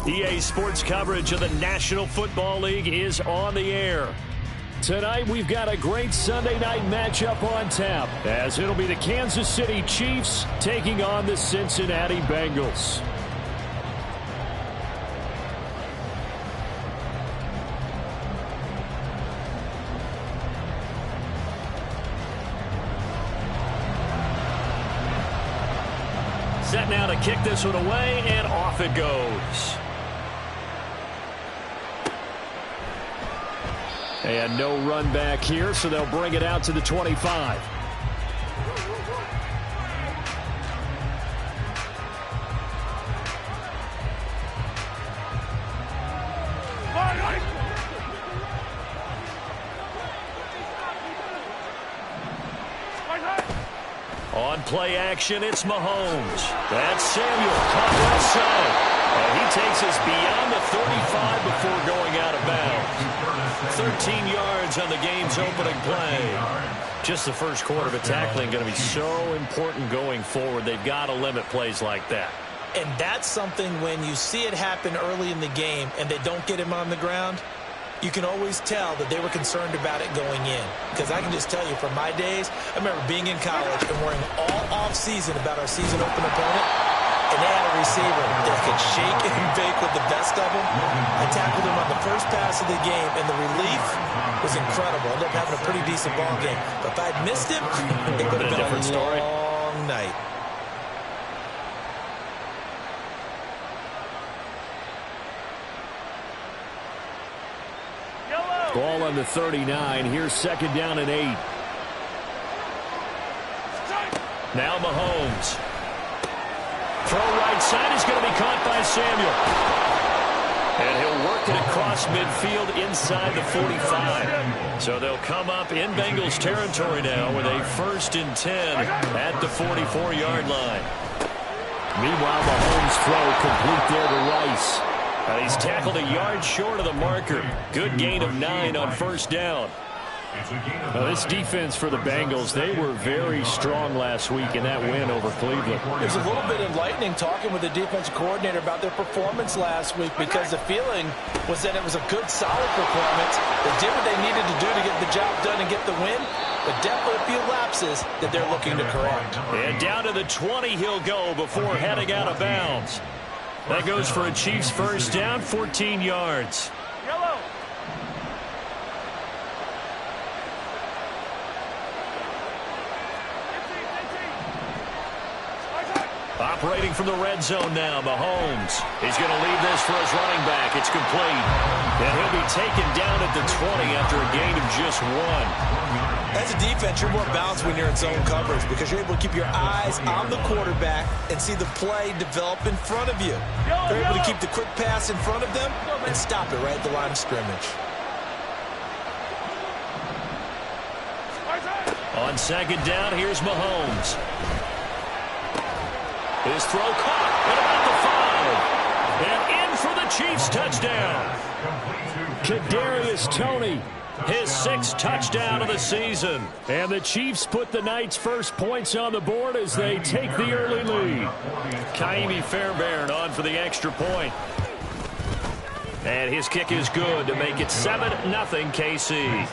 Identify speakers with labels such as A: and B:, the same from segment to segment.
A: EA Sports coverage of the National Football League is on the air. Tonight, we've got a great Sunday night matchup on tap, as it'll be the Kansas City Chiefs taking on the Cincinnati Bengals. Set now to kick this one away, and off it goes. And no run back here, so they'll bring it out to the 25. On play action, it's Mahomes. That's Samuel, caught left side. And he takes us beyond the 35 before going out of bounds. 13 yards on the game's opening play. Just the first quarter, but tackling going to be so important going forward. They've got to limit plays like that.
B: And that's something when you see it happen early in the game and they don't get him on the ground, you can always tell that they were concerned about it going in. Because I can just tell you from my days, I remember being in college and worrying all off-season about our season open opponent. And they had a receiver that could shake and bake with the best of them. I tackled him on the first pass of the game, and the relief was incredible. I ended up having a pretty decent ball game. But if I'd missed him, it would have been a
A: different story.
B: Long night.
A: Ball on the 39. Here's second down and 8. Now Mahomes. Throw right side is going to be caught by Samuel. And he'll work it across midfield inside the 45. So they'll come up in Bengals territory now with a 1st and 10 at the 44-yard line. Meanwhile, Mahomes' throw complete there to Rice. And he's tackled a yard short of the marker. Good gain of 9 on first down. Now, this defense for the Bengals, they were very strong last week in that win over Cleveland.
B: It was a little bit enlightening talking with the defensive coordinator about their performance last week, because the feeling was that it was a good, solid performance. They did what they needed to do to get the job done and get the win, but definitely a few lapses that they're looking to correct.
A: And down to the 20 he'll go before heading out of bounds. That goes for a Chiefs first down, 14 yards. Operating from the red zone now, Mahomes. He's going to leave this for his running back. It's complete. And he'll be taken down at the 20 after a gain of just 1.
B: As a defense, you're more balanced when you're in zone coverage because you're able to keep your eyes on the quarterback and see the play develop in front of you. You're able to keep the quick pass in front of them and stop it right at the line of scrimmage.
A: On second down, here's Mahomes. His throw caught at about the 5. And in for the Chiefs touchdown. Kadarius Toney, his 6th touchdown of the season. And the Chiefs put the night's first points on the board as they take the early lead. Kaimi Fairbairn on for the extra point. And his kick is good to make it 7-0 KC.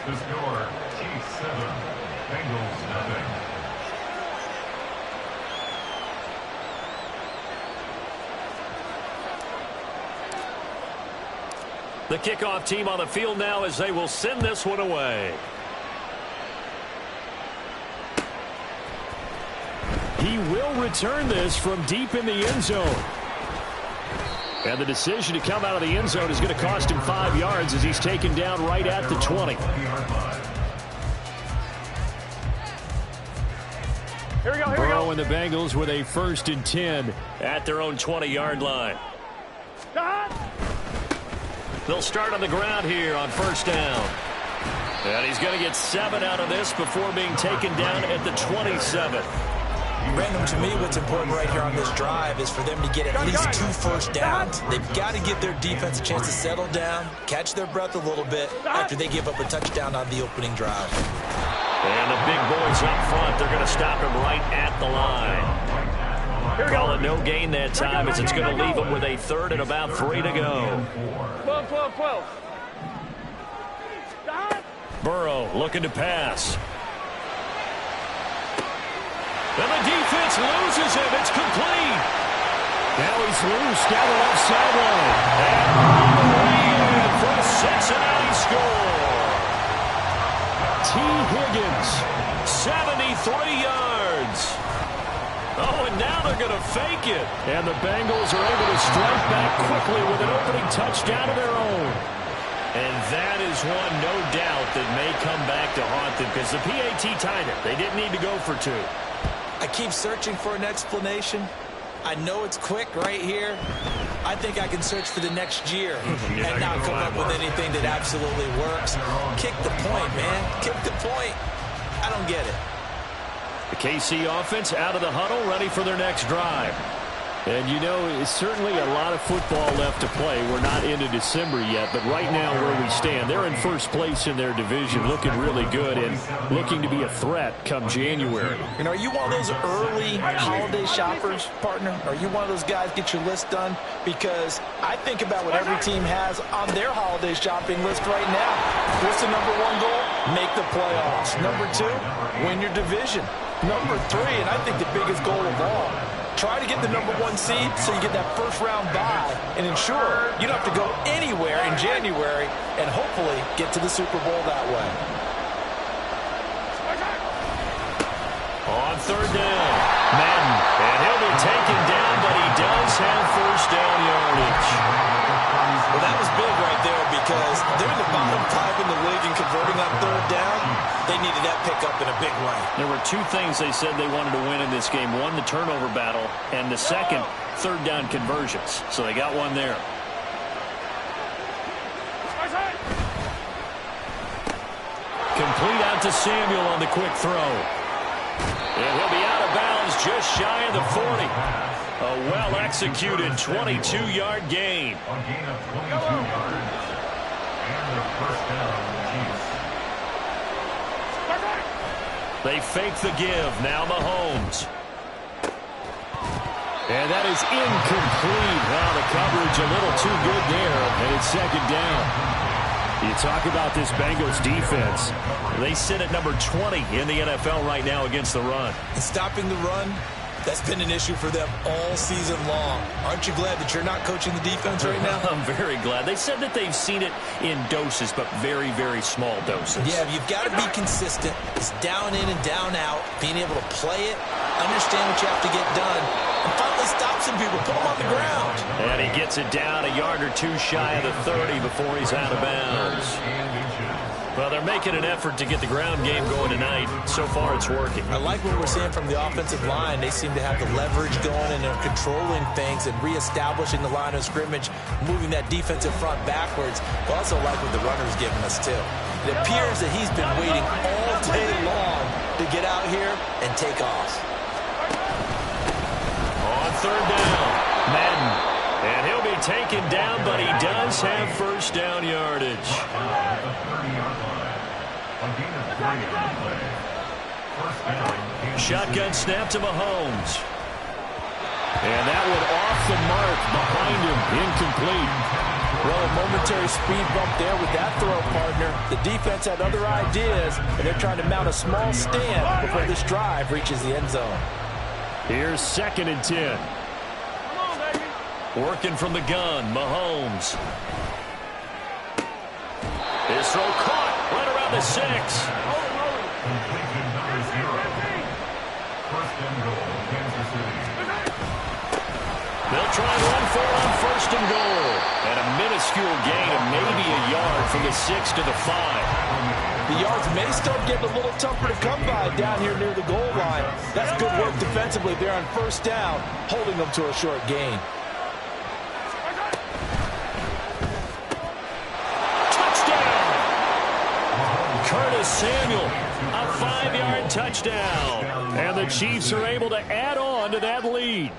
A: The kickoff team on the field now as they will send this one away. He will return this from deep in the end zone. And the decision to come out of the end zone is going to cost him 5 yards as he's taken down right at the 20.
C: Here we go,
A: Burrow and the Bengals with a 1st and 10 at their own 20-yard line. They'll start on the ground here on first down. And he's going to get 7 out of this before being taken down at the 27.
B: Brandon, to me, what's important right here on this drive is for them to get at least 2 first downs. They've got to give their defense a chance to settle down, catch their breath a little bit after they give up a touchdown on the opening drive.
A: And the big boys up front, they're going to stop him right at the line. Call it no gain that time as it's going to leave them with a third and about 3 to go.
C: 12.
A: Burrow looking to pass. And the defense loses him. It's complete. Now he's loose down the left sideline. And in for a Cincinnati score. T. Higgins, 73 yards. Oh, and now they're going to fake it. And the Bengals are able to strike back quickly with an opening touchdown of their own. And that is one, no doubt, that may come back to haunt them because the PAT tied it. They didn't need to go for 2.
B: I keep searching for an explanation. I know it's quick right here. I think I can search for the next year and not come up with anything that absolutely works. Kick the point, man. Kick the point. I don't get it.
A: The KC offense out of the huddle, ready for their next drive. And, you know, it's certainly a lot of football left to play. We're not into December yet, but right now where we stand, they're in first place in their division, looking really good and looking to be a threat come January.
B: And are you one of those early holiday shoppers, partner? Are you one of those guys get your list done? Because I think about what every team has on their holiday shopping list right now. What's the number 1 goal? Make the playoffs. Number 2, win your division. Number 3, and I think the biggest goal of all, try to get the number 1 seed so you get that first-round bye and ensure you don't have to go anywhere in January and hopefully get to the Super Bowl that way.
A: On 3rd down, Madden. And he'll be taken down, but he does have first down yardage.
B: Well, that was big right there because they're in the bottom 5 in the league and converting on 3rd down. They needed that pickup in a big way.
A: There were 2 things they said they wanted to win in this game. One, the turnover battle, and the second, 3rd down conversions. So they got one there. Complete out to Samuel on the quick throw. And he'll be out of bounds just shy of the 40. A well-executed 22-yard gain. They fake the give. Now Mahomes. And that is incomplete. Well, the coverage a little too good there, and it's 2nd down. You talk about this Bengals defense. They sit at number 20 in the NFL right now against the run.
B: And stopping the run, that's been an issue for them all season long. Aren't you glad that you're not coaching the defense right now?
A: I'm very glad. They said that they've seen it in doses, but very, very small doses.
B: Yeah, you've got to be consistent. It's down in and down out, being able to play it, understand what you have to get done, and finally stop some people, put them on the ground.
A: And he gets it down a yard or 2 shy of the 30 before he's out of bounds. Well, they're making an effort to get the ground game going tonight. So far, it's working.
B: I like what we're seeing from the offensive line. They seem to have the leverage going, and they're controlling things and reestablishing the line of scrimmage, moving that defensive front backwards. I also like what the runner's giving us, too. It appears that he's been waiting all day long to get out here and take off.
A: On 3rd down, Madden. And he'll be taken down, but he does have first down yardage. Shotgun snap to Mahomes. And that one off the mark behind him, incomplete.
B: Well, a momentary speed bump there with that throw, partner. The defense had other ideas, and they're trying to mount a small stand before this drive reaches the end zone.
A: Here's 2nd and 10. Working from the gun, Mahomes. His throw caught right around the 6. They'll try and run for it on 1st and goal. And a minuscule gain of maybe a yard from the 6 to the 5.
B: The yards may start getting a little tougher to come by down here near the goal line. That's good work defensively there on 1st down, holding them to a short gain.
A: Curtis Samuel, a 5-yard touchdown. And the Chiefs are able to add on to that lead.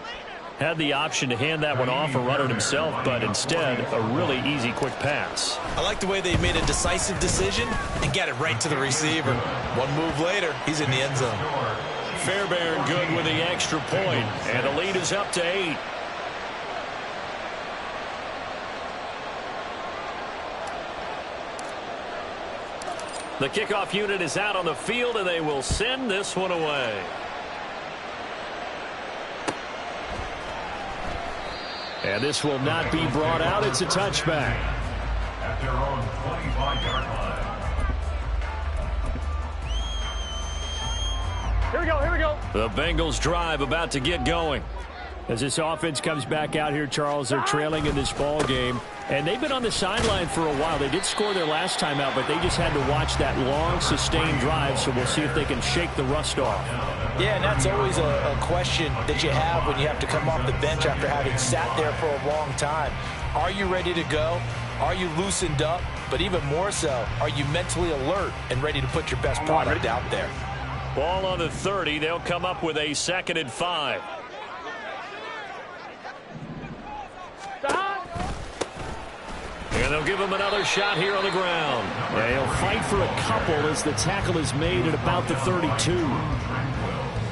A: Had the option to hand that one off or run it himself, but instead, a really easy, quick pass.
B: I like the way they made a decisive decision and got it right to the receiver. One move later, he's in the end zone.
A: Fairbairn good with the extra point, and the lead is up to 8. The kickoff unit is out on the field, and they will send this one away. And this will not be brought out. It's a touchback.
C: At their own 25-yard line.
D: Here we go, here we go.
A: The Bengals drive about to get going.
E: As this offense comes back out here, Charles, they're trailing in this ball game. And they've been on the sideline for a while. They did score their last time out, but they just had to watch that long, sustained drive. So we'll see if they can shake the rust off.
B: Yeah, and that's always a question that you have when you have to come off the bench after having sat there for a long time. Are you ready to go? Are you loosened up? But even more so, are you mentally alert and ready to put your best product out there?
A: Ball on the 30. They'll come up with a 2nd and 5. And they'll give him another shot here on the ground.
E: Yeah, he'll fight for a couple as the tackle is made at about the 32.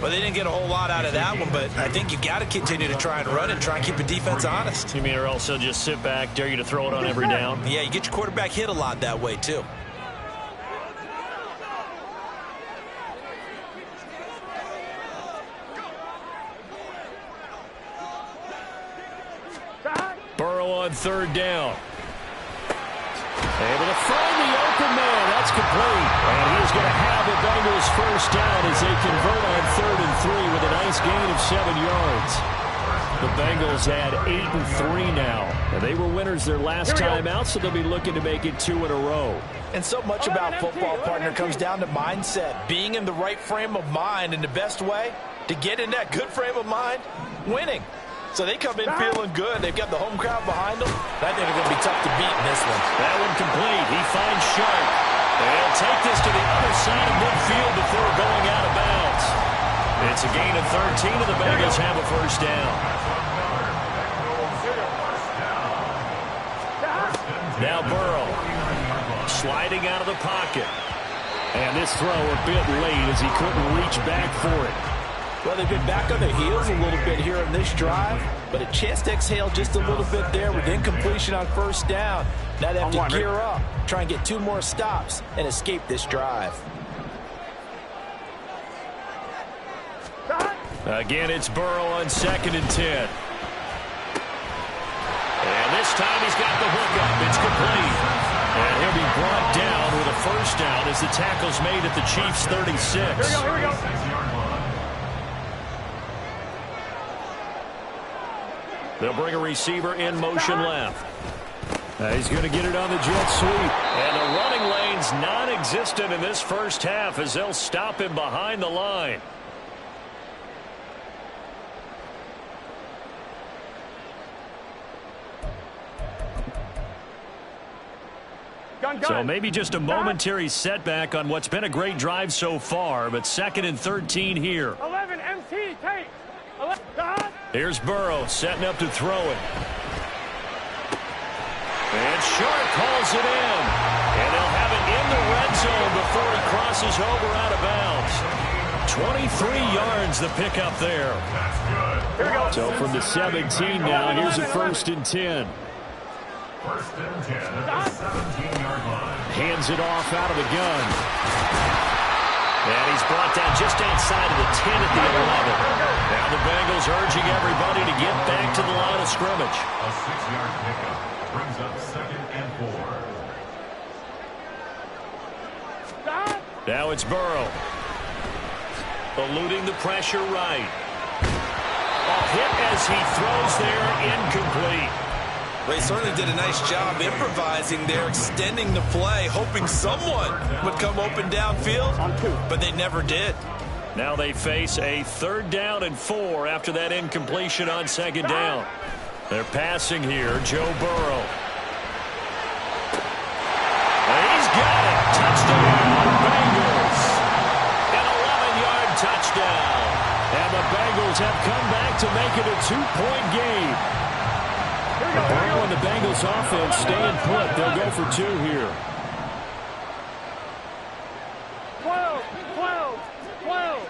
B: Well, they didn't get a whole lot out of that one, but I think you got to continue to try and run and try and keep the defense honest.
A: You mean or else they'll just sit back, dare you to throw it on every down?
B: Yeah, you get your quarterback hit a lot that way, too.
A: Burrow on 3rd down. Able to find the open man. That's complete. And he's going to have the Bengals 1st down as they convert on 3rd and 3 with a nice gain of 7 yards. The Bengals had 8 and 3 now. And they were winners their last time out, so they'll be looking to make it 2 in a row.
B: And so much about football, partner, comes down to mindset. Being in the right frame of mind, and the best way to get in that good frame of mind, winning. So they come in feeling good. They've got the home crowd behind them. I think they're going to be tough to beat in this one.
A: That one complete. He finds Sharp. They'll take this to the other side of midfield before going out of bounds. It's a gain of 13, and the Bengals have a 1st down. Now Burrow sliding out of the pocket. And this throw a bit late as he couldn't reach back for it.
B: Well, they've been back on their heels a little bit here in this drive, but a chance to exhale just a little bit there with incompletion on 1st down. Now they have to gear up, try and get 2 more stops, and escape this drive.
A: Again, it's Burrow on 2nd and 10. And this time he's got the hook up. It's complete. And he'll be brought down with a 1st down as the tackle's made at the Chiefs' 36.
D: Here we go, here we go.
A: They'll bring a receiver in motion left. He's going to get it on the jet sweep. And the running lane's non-existent in this 1st half as they'll stop him behind the line. So maybe just a momentary setback on what's been a great drive so far, but 2nd and 13 here.
D: 11 MT, take. 11,
A: Here's Burrow setting up to throw it. And Sharp calls it in. And they'll have it in the red zone before he crosses over out of bounds. 23 yards the pickup there.
E: So from the 17 now, here's a 1st and 10.
C: 1st and 10 at the 17-yard line.
E: Hands it off out of the gun.
A: And he's brought down just outside of the 10 at the 11. Now the Bengals urging everybody to get back to the line of scrimmage.
C: A 6-yard pickup brings up 2nd and 4.
A: Now it's Burrow. Eluding the pressure right. A hit as he throws there, incomplete.
B: Well, he certainly did a nice job improvising there, extending the play, hoping someone would come open downfield, but they never did.
A: Now they face a 3rd down and 4 after that incompletion on 2nd down. They're passing here, Joe Burrow. And he's got it. Touchdown, Bengals. An 11-yard touchdown. And the Bengals have come back to make it a 2-point game. Burrow and the Bengals offense staying put. They'll go for 2 here.
D: 12, 12, 12.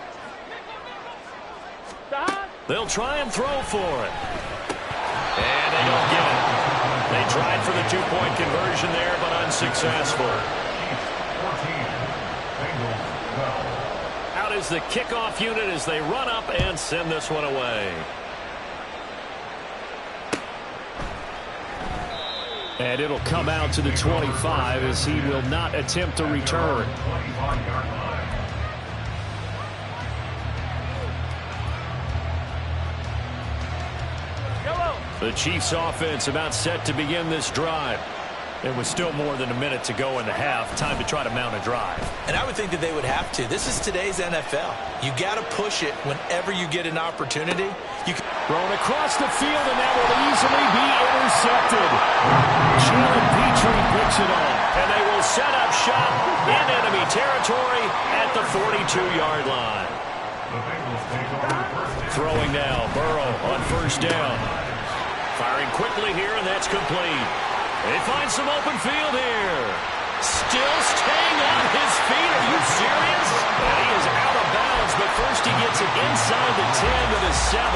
A: They'll try and throw for it. And they don't get it. They tried for the two-point conversion there, but unsuccessful. Out is the kickoff unit as they run up and send this one away. And it'll come out to the 25 as he will not attempt to return. The Chiefs offense about set to begin this drive. It was still more than a minute to go in the half. Time to try to mount a drive.
B: And I would think that they would have to. This is today's NFL. You got to push it whenever you get an opportunity.
E: Thrown across the field, and that will easily be intercepted. Jalen Petrie picks it up.
A: And they will set up shop in enemy territory at the 42-yard line. Throwing now, Burrow on first down. Firing quickly here, and that's complete. They find some open field here. Still staying on his feet. Are you serious? And he is out of bounds, but first he gets it inside the 10 to the 7.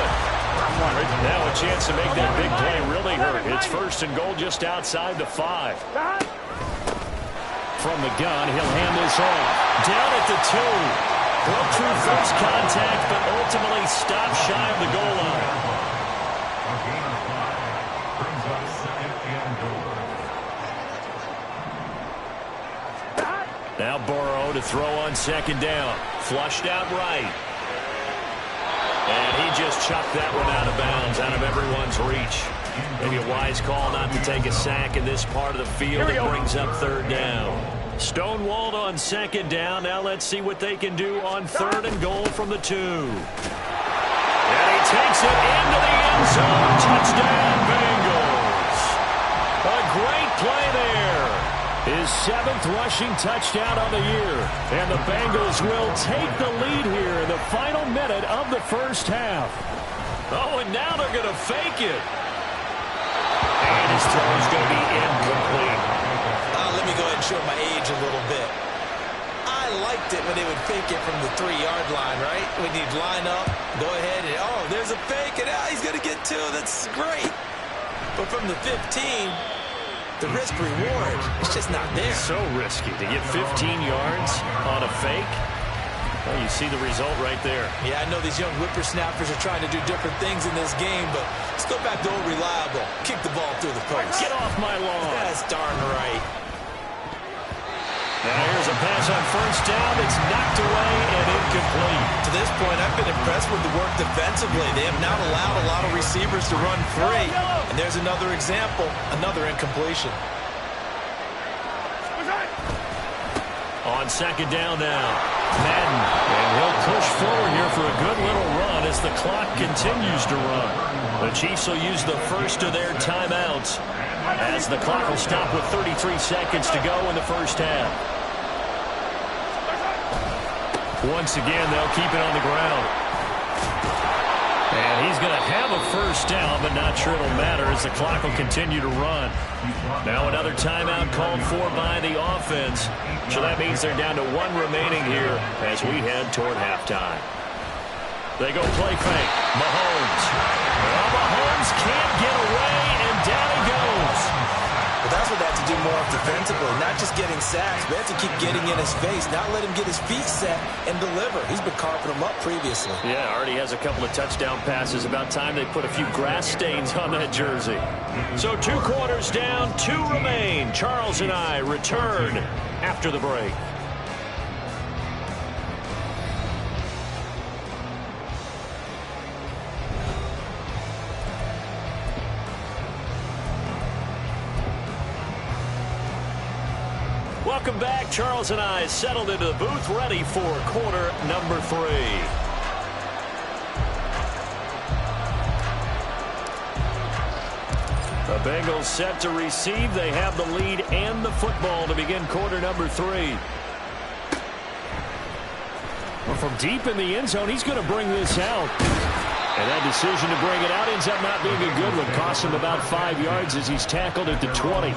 A: Now a chance to make that big play really hurt. It's first and goal just outside the 5. From the gun, he'll hand this off. Down at the 2. Broke through first contact, but ultimately stopped shy of the goal line. Now Burrow to throw on second down. Flushed out right. And he just chucked that one out of bounds, out of everyone's reach. Maybe a wise call not to take a sack in this part of the field. It brings up third down. Stonewalled on second down. Now let's see what they can do on third and goal from the 2. And he takes it into the end zone. Touchdown, Bengals. A great play there. His 7th rushing touchdown on the year. And the Bengals will take the lead here in the final minute of the first half. Oh, and now they're going to fake it. And his throw is going to be incomplete.
B: Let me go ahead and show my age a little bit. I liked it when they would fake it from the 3-yard line, right? When you'd line up, go ahead, and oh, there's a fake, and he's going to get 2. That's great. But from the 15... the risk-reward, it's just not there.
A: So risky to get 15 yards on a fake. Well, you see the result right there.
B: Yeah, I know these young whippersnappers are trying to do different things in this game, but let's go back to old reliable. Kick the ball through the post.
A: Get off my lawn.
B: That's darn right.
A: Now here's a pass on first down. It's knocked away and incomplete.
B: To this point, I've been impressed with the work defensively. They have not allowed a lot of receivers to run free. And there's another example, another incompletion.
A: On second down now, Madden. And he'll push forward here for a good little run as the clock continues to run. The Chiefs will use the first of their timeouts as the clock will stop with 33 seconds to go in the first half. Once again, they'll keep it on the ground. And he's going to have a first down, but not sure it'll matter as the clock will continue to run. Now another timeout called for by the offense. So that means they're down to 1 remaining here as we head toward halftime. They go play fake. Mahomes. Well, Mahomes can't get away, and down he goes.
B: But that's what they have to do more defensively, not just getting sacks, but they have to keep getting in his face, not let him get his feet set and deliver. He's been carving them up previously.
A: Yeah, already has a couple of touchdown passes. About time they put a few grass stains on that jersey. So 2 quarters down, 2 remain. Charles and I return after the break. Welcome back. Charles and I settled into the booth, ready for quarter number 3. The Bengals set to receive. They have the lead and the football to begin quarter number 3. Well, from deep in the end zone, he's going to bring this out. And that decision to bring it out ends up not being a good one. Costs him about 5 yards as he's tackled at the 20.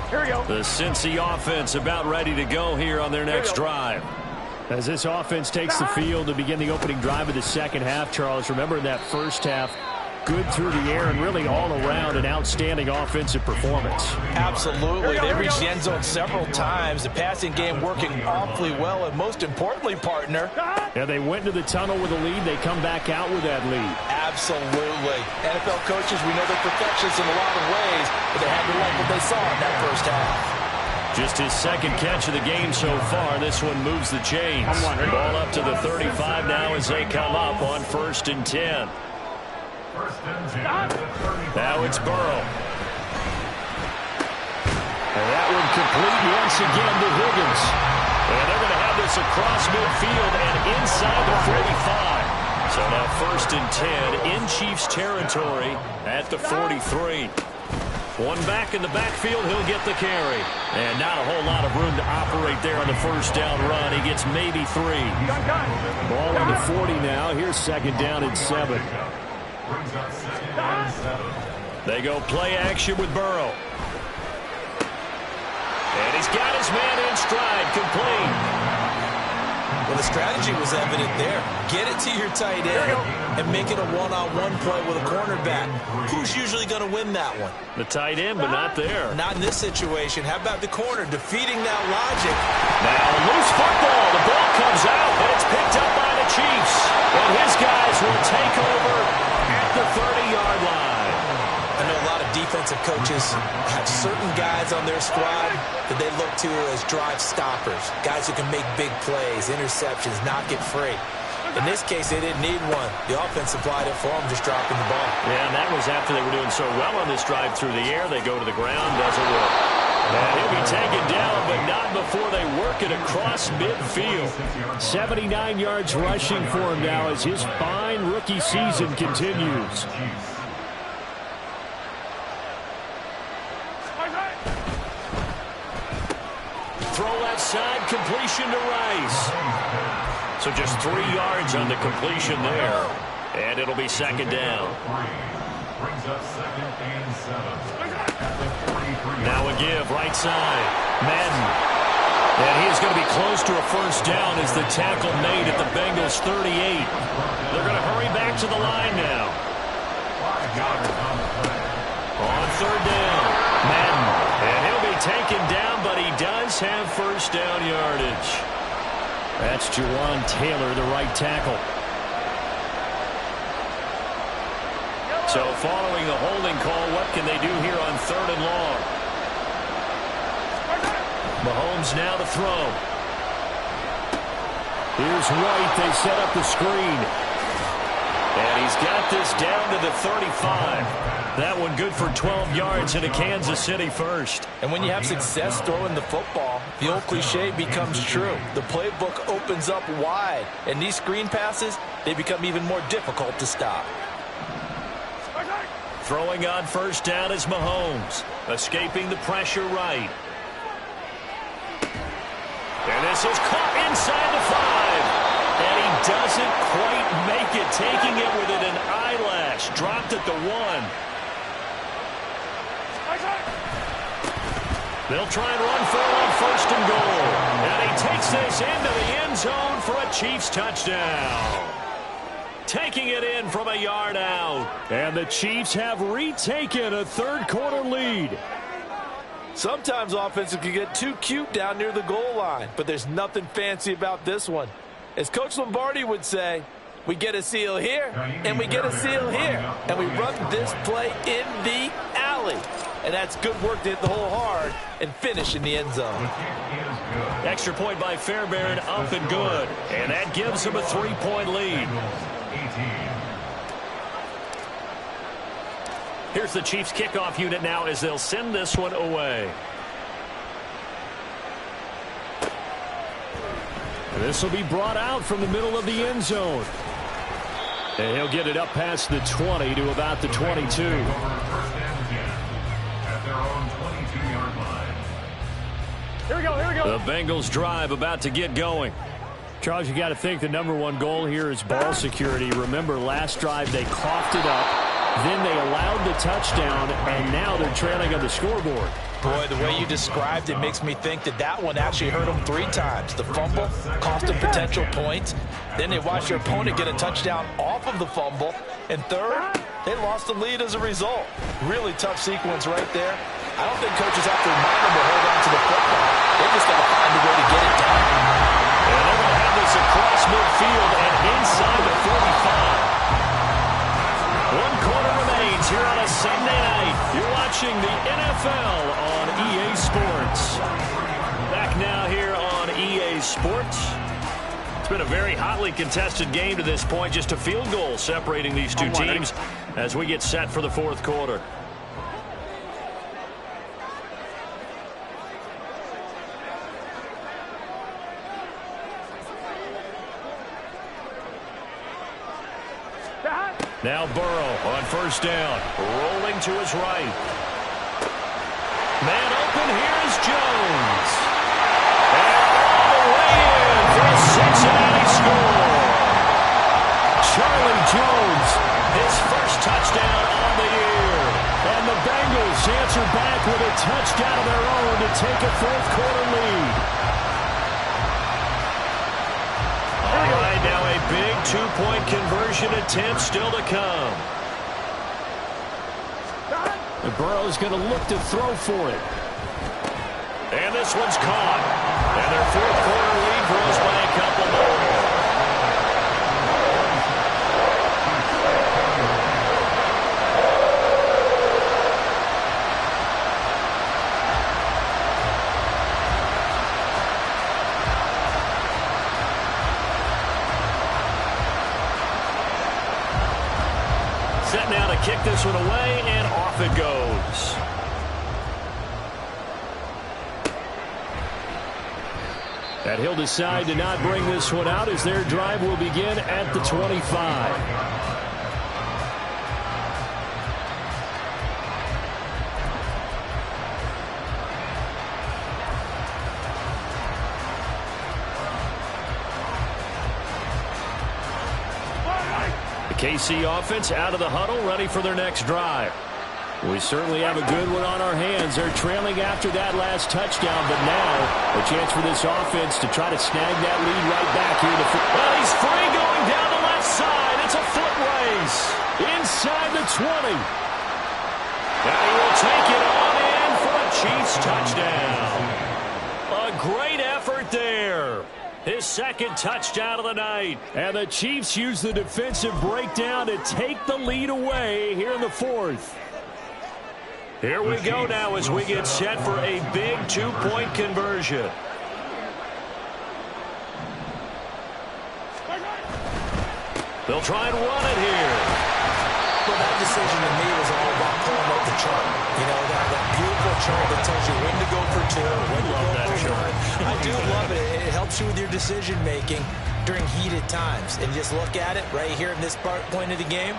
D: Here we go.
A: The Cincy offense about ready to go here on their next drive.
E: As this offense takes the field to begin the opening drive of the second half, Charles, remember in that first half, good through the air and really all around an outstanding offensive performance.
B: Absolutely. They reached the end zone several times. The passing game working awfully well, and most importantly, partner.
E: Yeah, they went into the tunnel with a lead. They come back out with that lead.
B: Absolutely. NFL coaches, we know they're perfectionists in a lot of ways, but they had to like what they saw in that first half.
A: Just his second catch of the game so far. This one moves the chains. Ball up to the 35 now as they come up on 1st and 10. Now it's Burrow. And that one complete once again to Higgins. And they're going to have this across midfield and inside the 45. So now 1st and 10 in Chiefs territory at the 43. One back in the backfield, he'll get the carry. And not a whole lot of room to operate there on the first down run. He gets maybe 3.
E: Ball on the 40 now. Here's 2nd down and 7.
A: They go play action with Burrow. And he's got his man in stride, complete.
B: Well, the strategy was evident there. Get it to your tight end and make it a one-on-one play with a cornerback. Who's usually going to win that one?
A: The tight end, but not there.
B: Not in this situation. How about the corner defeating that logic?
A: Now loose football. The ball comes out, and it's picked up by the Chiefs. And his guys will take over at the 30-yard line.
B: I know a lot of defensive coaches have certain guys on their squad that they look to as drive stoppers, guys who can make big plays, interceptions, knock it free. In this case, they didn't need one. The offense supplied it for them, just dropping the ball.
A: Yeah, and that was after they were doing so well on this drive through the air. They go to the ground, doesn't work. And he'll be taken down, but not before they work it across midfield.
E: 79 yards rushing for him now as his fine rookie season continues.
A: Throw left side, completion to Rice. So just 3 yards on the completion there. And it'll be 2nd down. Now a give, right side. Madden. And he is going to be close to a first down as the tackle made at the Bengals 38. They're going to hurry back to the line now. On 3rd down, Madden. And he'll be taken down, but he does have first down yardage.
E: That's Jawan Taylor, the right tackle.
A: So following the holding call, what can they do here on 3rd and long? Mahomes now to throw.
E: Here's White. They set up the screen.
A: And he's got this down to the 35. That one good for 12 yards into Kansas City first.
B: And when you have success throwing the football, the old cliche becomes true. The playbook opens up wide. And these screen passes, they become even more difficult to stop.
A: Throwing on first down is Mahomes. Escaping the pressure right. And this is caught inside the 5. And he doesn't quite make it, taking it within an eyelash. Dropped at the 1. They'll try and run for it on 1st and goal. And he takes this into the end zone for a Chiefs touchdown. Taking it in from a yard out.
E: And the Chiefs have retaken a 3rd quarter lead.
B: Sometimes offenses can get too cute down near the goal line, but there's nothing fancy about this one. As Coach Lombardi would say, we get a seal here, and we get a seal here, and we run this play in the alley. And that's good work to hit the hole hard and finish in the end zone.
A: Extra point by Fairbairn, up and good. And that gives him a 3-point lead. Here's the Chiefs kickoff unit now as they'll send this one away.
E: This will be brought out from the middle of the end zone. And he'll get it up past the 20 to about the 22.
D: Here we go, here we go.
A: The Bengals drive about to get going.
E: Charles, you got to think the #1 goal here is ball security. Remember, last drive they coughed it up, then they allowed the touchdown, and now they're trailing on the scoreboard.
B: Boy, the way you described it makes me think that one actually hurt them 3 times. The fumble cost them potential points. Then they watched their opponent get a touchdown off of the fumble. And third, they lost the lead as a result. Really tough sequence right there. I don't think coaches have to remind them to hold on to the football. They just got to find a way to get it done.
A: And they're going to have this across midfield and inside the 45. 1 quarter remains here on a Sunday night. You're watching the NFL on EA Sports. Back now here on EA Sports. It's been a very hotly contested game to this point. Just a field goal separating these two teams as we get set for the 4th quarter. Now Burrow on 1st down. Rolling to his right. Man open, here's Jones. And all the way in for a Cincinnati score. Charlie Jones, his first touchdown on the year. And the Bengals answer back with a touchdown of their own to take a 4th quarter lead. All right, now a big 2-point conversion attempt still to come.
E: And Burrow's going to look to throw for it.
A: And this one's caught. And their 4th quarter lead grows by a couple more. Set now to kick this one away, and off it goes.
E: And he'll decide to not bring this one out as their drive will begin at the 25.
A: KC offense out of the huddle, ready for their next drive.
E: We certainly have a good one on our hands. They're trailing after that last touchdown, but now a chance for this offense to try to snag that lead right back here.
A: Well, he's free going down the left side. It's a foot race.
E: Inside the 20.
A: And he will take it on in for a Chiefs touchdown. A great effort there. His 2nd touchdown of the night.
E: And the Chiefs use the defensive breakdown to take the lead away here in the 4th.
A: Here we go now as we get set for a big 2-point conversion. They'll try and run it here.
B: Well, that decision to me was all about pulling up the chart. You know, that beautiful chart that tells you when to go for 2, when to go for 1. I do love it. It helps you with your decision-making during heated times. And just look at it right here in this point of the game.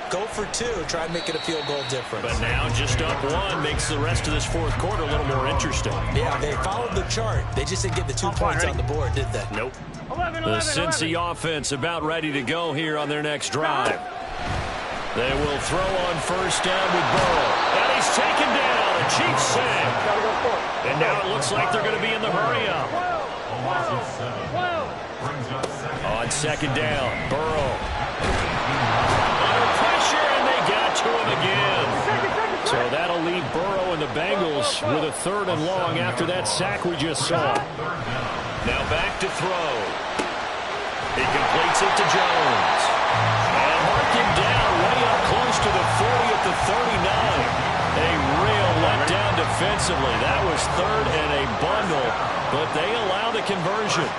B: Go for 2. Try and make it a field goal difference.
A: But now just up 1 makes the rest of this 4th quarter a little more interesting.
B: Yeah, they followed the chart. They just didn't get the 2 points on the board, did they?
A: Nope. The Cincy offense about ready to go here on their next drive. They will throw on 1st down with Burrow. And he's taken down. A Chiefs sack. And now it looks like they're going to be in the hurry-up. On 2nd down, Burrow. Under pressure, and they got to him again.
E: So that'll leave Burrow and the Bengals with a 3rd and long after that sack we just saw.
A: Now back to throw. He completes it to Jones. And mark him down way up close to the 40 at the 39. A real letdown defensively. That was 3rd and a bundle, but they allow the conversion.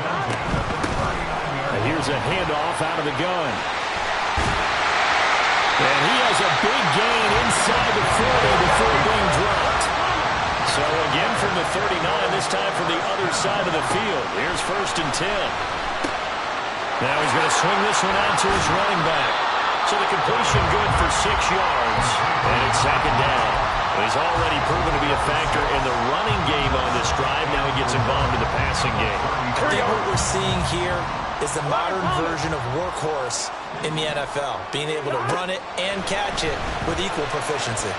E: And here's a handoff out of the gun. And he has a big gain inside the 40 before being dropped.
A: So again from the 39, this time from the other side of the field. Here's 1st and 10. Now he's going to swing this one out to his running back. So the completion good for 6 yards. And it's 2nd down. He's already proven to be a factor in the running game on this drive. Now he gets involved in the passing game.
B: I think what we're seeing here is the modern version of workhorse in the NFL. Being able to run it and catch it with equal proficiency.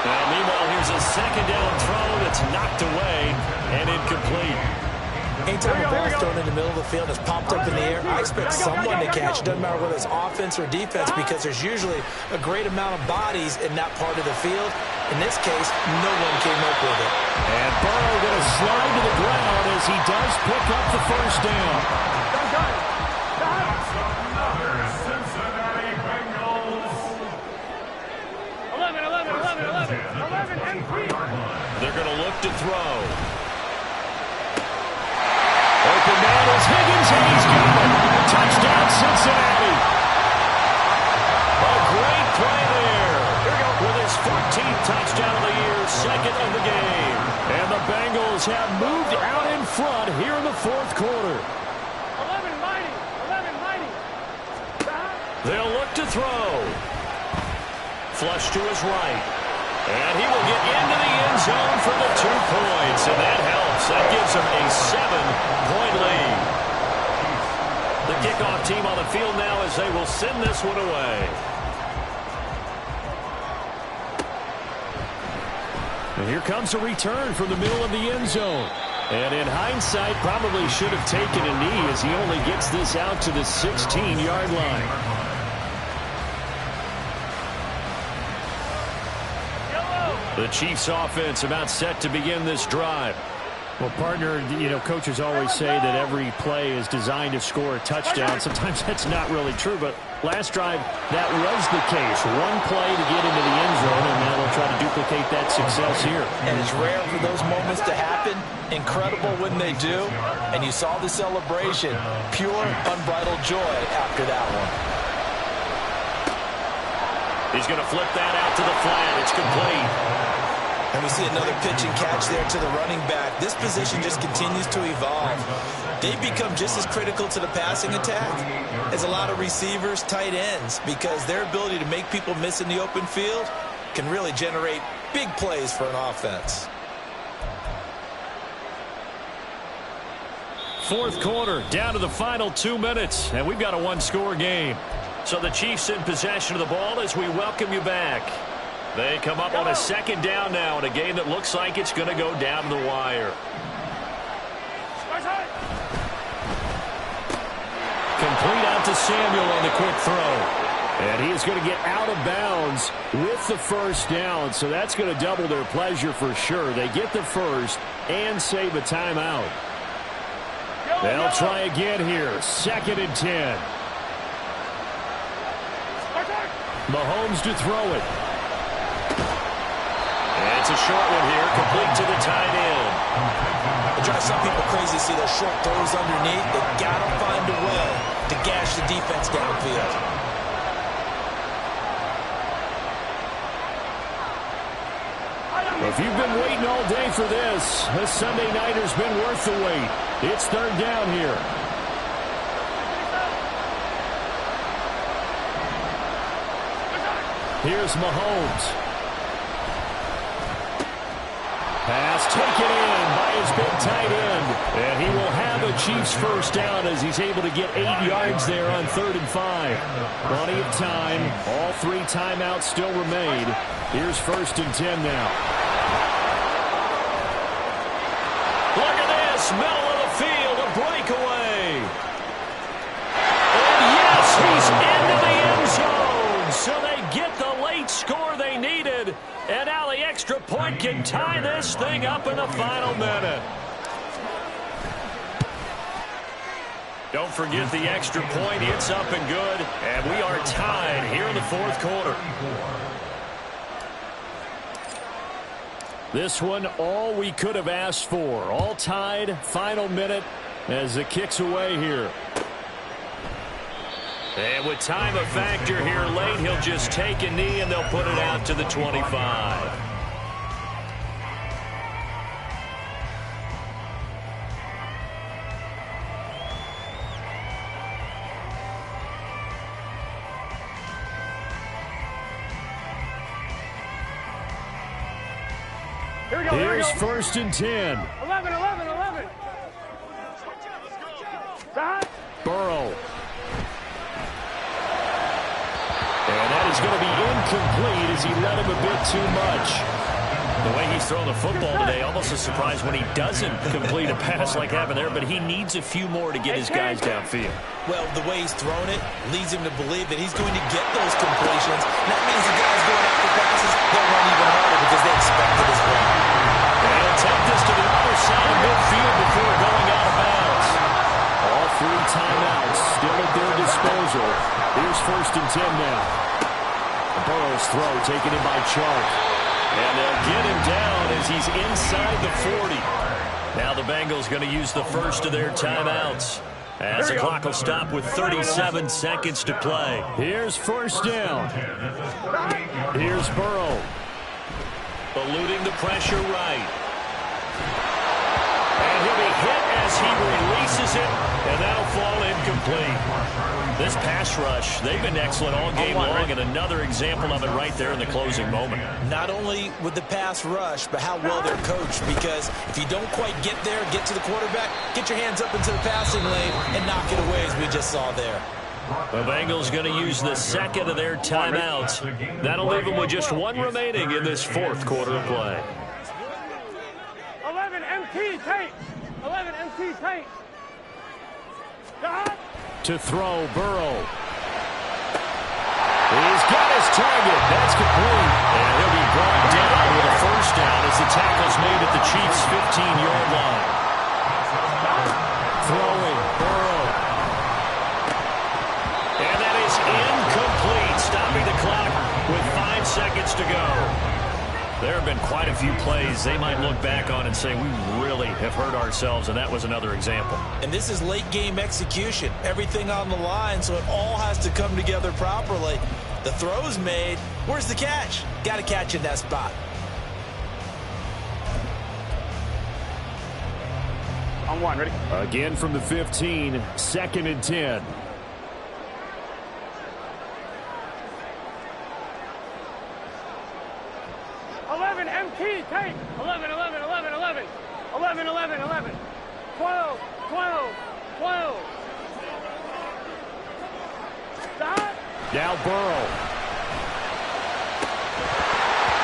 A: Well, meanwhile, here's a second down throw that's knocked away and incomplete.
B: Anytime a ball's thrown in the middle of the field and it's popped up in the air, I expect someone to catch it. Doesn't matter whether it's offense or defense, because there's usually a great amount of bodies in that part of the field. In this case, no one came up with it.
E: And Burrow going to slide to the ground as he does pick up the first down.
C: That's another Cincinnati Bengals.
D: 11 and 3.
A: They're going to look to throw. Open man is Higgins, and he's got it. Touchdown, Cincinnati. A great play there. With his 14th touchdown of the year, second of the game. And the Bengals have moved out in front here in the fourth quarter.
D: 11 mighty.
A: They'll look to throw. Flush to his right. And he will get into the end zone for the 2 points. And that helps. That gives him a 7-point lead. The kickoff team on the field now as they will send this one away.
E: And here comes a return from the middle of the end zone. And in hindsight, probably should have taken a knee as he only gets this out to the 16-yard line.
A: The Chiefs offense about set to begin this drive.
E: Well, partner, coaches always say that every play is designed to score a touchdown. Sometimes that's not really true, but last drive, that was the case. One play to get into the end zone, and now they'll try to duplicate that success here.
B: And it's rare for those moments to happen. Incredible when they do. And you saw the celebration. Pure, unbridled joy after that one.
A: He's going to flip that out to the flat. It's complete.
B: And we see another pitch and catch there to the running back. This position just continues to evolve. They become just as critical to the passing attack as a lot of receivers, tight ends, because their ability to make people miss in the open field can really generate big plays for an offense.
E: Fourth quarter, down to the final 2 minutes, and we've got a one-score game.
A: So the Chiefs in possession of the ball as we welcome you back. They come up on a second down now in a game that looks like it's going to go down to the wire.
E: Complete out to Samuel on the quick throw. And he is going to get out of bounds with the first down, so that's going to double their pleasure for sure. They get the first and save a timeout. They'll try again here. 2nd and 10. Mahomes to throw it.
A: And it's a short one here, complete to the tight end.
B: It drives some people crazy to see those short throws underneath. They've got to find a way to gash the defense downfield.
E: If you've been waiting all day for this Sunday nighter's been worth the wait. It's 3rd down here. Here's Mahomes. Pass taken in by his big tight end. And he will have a Chiefs first down as he's able to get 8 yards there on 3rd and 5. Plenty of time. All 3 timeouts still remain. Here's 1st and 10 now.
A: Look at this. Middle of the field. A breakaway. And yes, he's into the end zone. So they get the late score they needed. And now the extra point can tie this thing up in the final minute. Don't forget the extra point. It's up and good. And we are tied here in the 4th quarter.
E: This one, all we could have asked for. All tied, final minute as it kicks away here.
A: And with time a factor here late, he'll just take a knee and they'll put it out to the 25.
E: Here's 1st and 10.
D: 11.
E: Burrow. And that is going to be incomplete as Has he let him a bit too much?
A: The way he's throwing the football today, almost a surprise when he doesn't complete a pass like happened there, but he needs a few more to get his guys downfield.
B: Well, the way he's thrown it leads him to believe that he's going to get those completions. And that means the guys going after passes, they'll run even harder because they expect it as well.
A: And he'll take this to the other side of midfield before going out of bounds.
E: All 3 timeouts still at their disposal. Here's 1st and 10 now. Burrow's throw taken in by Chark.
A: And they'll get him down as he's inside the 40. Now the Bengals going to use the first of their timeouts. As the clock will stop with 37 seconds to play.
E: Here's 1st down. Here's Burrow.
A: Eluding the pressure right. And he'll be hit as he releases it, and that'll fall incomplete. This pass rush, they've been excellent all game long, and another example of it right there in the closing moment.
B: Not only with the pass rush, but how well they're coached, because if you don't quite get there, get to the quarterback, get your hands up into the passing lane and knock it away as we just saw there.
A: The Bengals going to use the second of their timeouts. That'll leave them with just 1 remaining in this 4th quarter of play.
D: 11 MT tape. 11 MT tape. Stop.
E: To throw, Burrow. He's got his target. That's complete.
A: And he'll be brought down with a 1st down as the tackle's made at the Chiefs' 15-yard line.
E: Throwing, Burrow.
A: And that is incomplete, stopping the clock with 5 seconds to go. There have been quite a few plays they might look back on and say, we really have hurt ourselves, and that was another example.
B: And this is late game execution. Everything on the line, so it all has to come together properly. The throw's made. Where's the catch? Got to catch in that spot.
D: On 1, ready?
E: Again from the 15, 2nd and 10.
D: MT tape. 11, 11, 11, 11. 11, 11, 11. 12, 12, 12. Stop.
E: Now Burrow.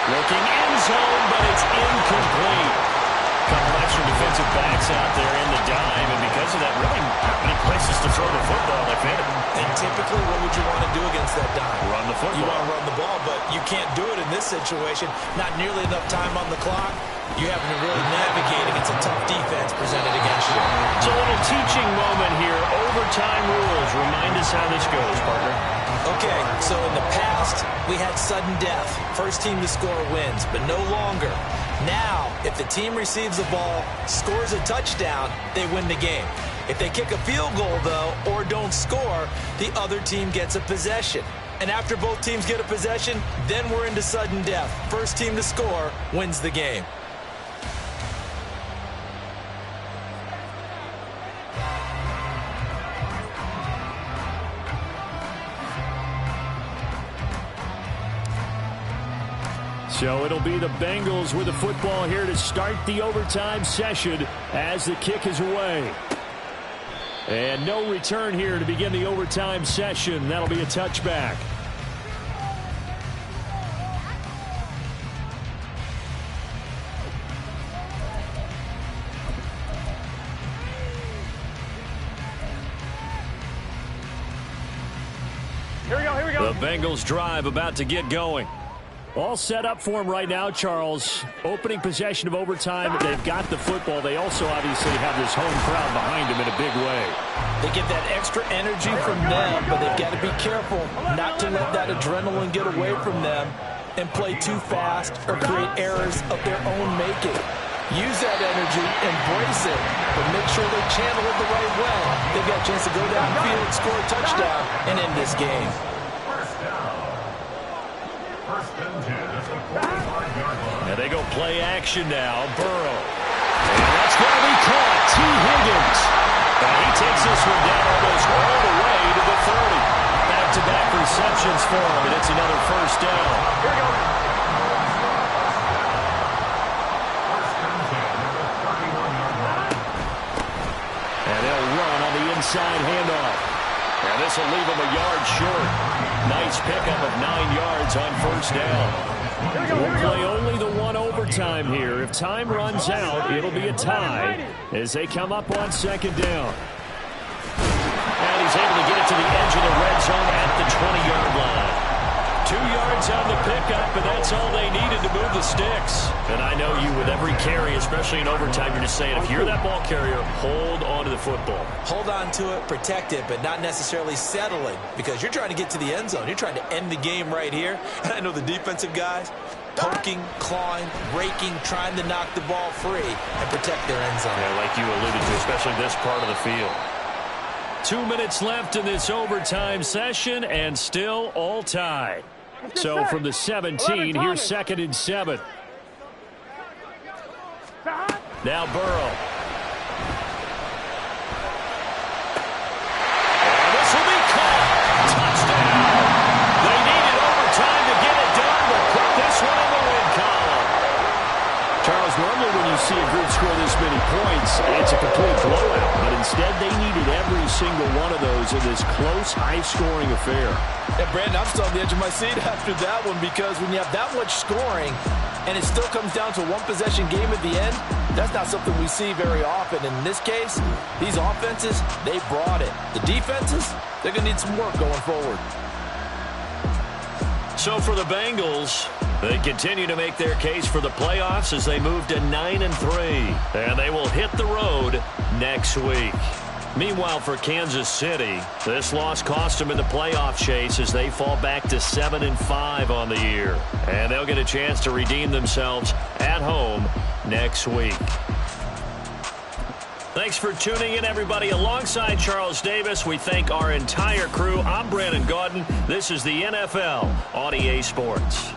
A: Looking end zone, but it's incomplete. Couple extra defensive backs out there in the dime, and because of that, really not many places to throw the football if any.
B: And typically, what would you want to do against that dime?
A: Run the football.
B: You want to run the ball, but you can't do it in this situation. Not nearly enough time on the clock. You having to really navigate against a tough defense presented against you.
A: It's a little teaching moment here. Overtime rules. Remind us how this goes, partner.
B: Okay, so in the past, we had sudden death. First team to score wins, but no longer. Now, if the team receives the ball, scores a touchdown, they win the game. If they kick a field goal, though, or don't score, the other team gets a possession. And after both teams get a possession, then we're into sudden death. First team to score wins the game.
E: So it'll be the Bengals with the football here to start the overtime session as the kick is away. And no return here to begin the overtime session. That'll be a touchback.
D: Here we go, here we go.
A: The Bengals drive about to get going.
E: All set up for him right now, Charles. Opening possession of overtime. They've got the football. They also obviously have this home crowd behind them in a big way.
B: They get that extra energy from them, but they've got to be careful not to let that adrenaline get away from them and play too fast or create errors of their own making. Use that energy, embrace it, but make sure they channel it the right way. They've got a chance to go downfield, score a touchdown, and end this game.
A: And they go play action now. Burrow. And that's going to be caught. T. Higgins. And he takes this one down almost all the way to the 30. Back-to-back receptions for him, and it's another first down.
D: Here we go.
A: And they'll run on the inside handoff. And this will leave him a yard short. Nice pickup of 9 yards on first down.
E: We'll play only the one overtime here. If time runs out, it'll be a tie as they come up on second down.
A: And he's able to get it to the edge of the red zone at the 20-yard line. 2 yards on the pickup, and that's all they needed to move the sticks. And I know you, with every carry, especially in overtime, you're just saying, if you're that ball carrier, hold on to the football.
B: Hold on to it, protect it, but not necessarily settling, because you're trying to get to the end zone. You're trying to end the game right here. And I know the defensive guys, poking, clawing, raking, trying to knock the ball free and protect their end zone.
A: Yeah, like you alluded to, especially this part of the field.
E: 2 minutes left in this overtime session, and still all tied. So from the 17, here's 2nd and 7. Now Burrow.
A: And this will be caught. Touchdown. They needed overtime to get it done, but put this one in the win column.
E: Charles, normally when you see a group score this many points, it's a complete blowout. But instead, they needed every single one of those in this close, high-scoring affair.
B: Yeah, Brandon, I'm still on the edge of my seat after that one, because when you have that much scoring and it still comes down to a one-possession game at the end, that's not something we see very often. And in this case, these offenses, they brought it. The defenses, they're going to need some work going forward.
A: So for the Bengals, they continue to make their case for the playoffs as they move to 9-3. And they will hit the road next week. Meanwhile, for Kansas City, this loss cost them in the playoff chase as they fall back to 7-5 on the year. And they'll get a chance to redeem themselves at home next week. Thanks for tuning in, everybody. Alongside Charles Davis, we thank our entire crew. I'm Brandon Gaudin. This is the NFL on EA Sports.